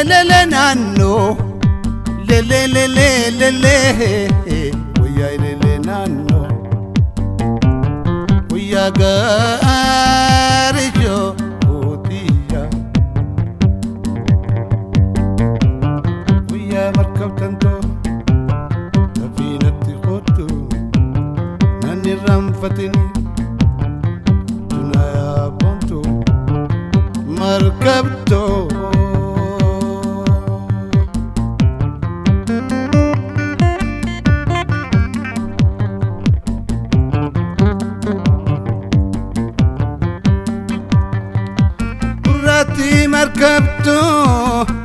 lele nano, lele oya lele nano, oya garijo otiya, oya markab tanto, safinati khotu, nani ramfatini, tunaya pontu, markab to. مركبتو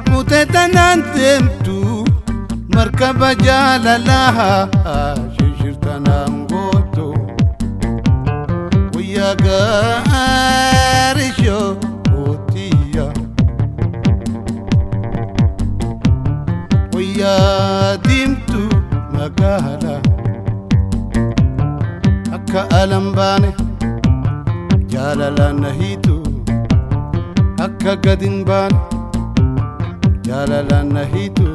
متتنانتمتو مركبة جالالها شجرتنا مغوتو ويا قارشو وتيا ويا ديمتو مقالا أكا ألمباني جالالا نهيتو akka gadin baan jaalalaan nahiitu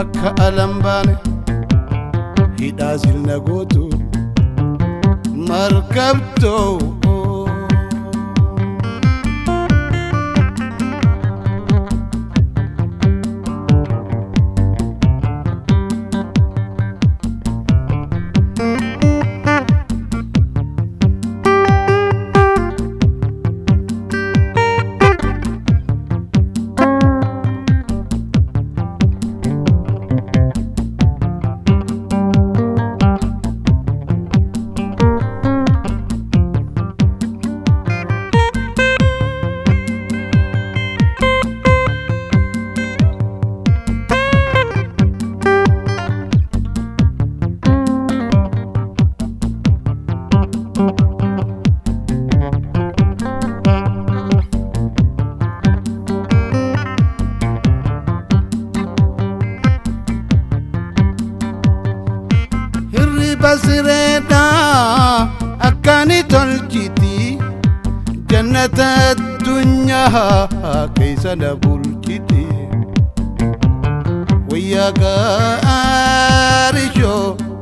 akka alam baane hidhaa silna gootu markabtoo. بسريدا أكاني تلجتي جنة الدنيا كيس نبولجتي ويا قارشو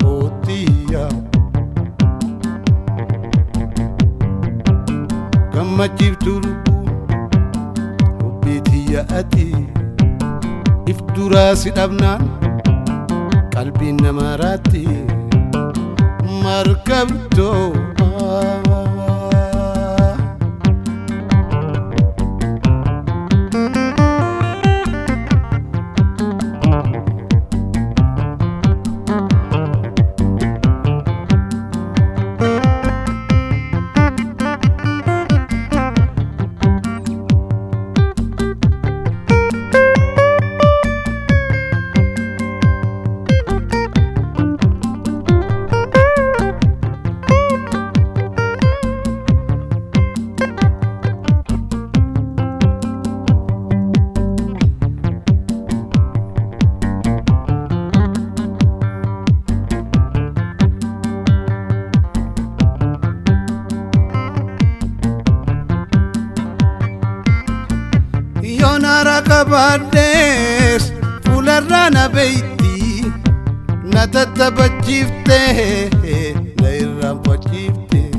أوتيا كما جبتو ربيتي يا أتي إفتراسي الأبنان قلبي نماراتي مركبتو ركبادس فولرانا بيتي نتتبجيفته نيرام بجيفته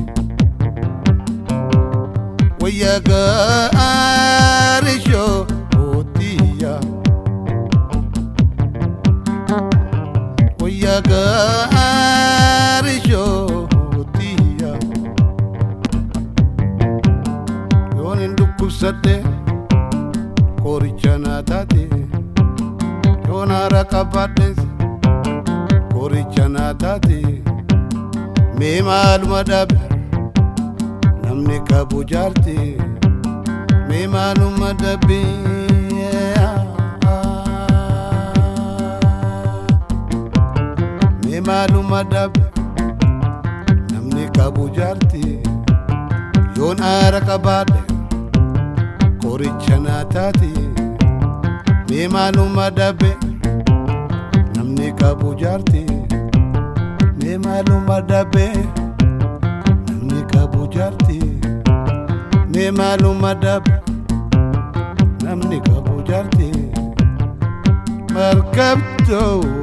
ويا قارشو وتيا ويا قارشو وتيا يون ندكو سده Korichana tati, yona rakapates. Korichana tati, me maluma dabe, namne kabujarti, me maluma dabe. Me maluma dabe, namne kabujarti, yona rakapate. Korichana tati, me maluma dabe, namni kabujarti, me maluma dabe, namni kabujarti, me maluma dabe, namni kabujarti. مركبته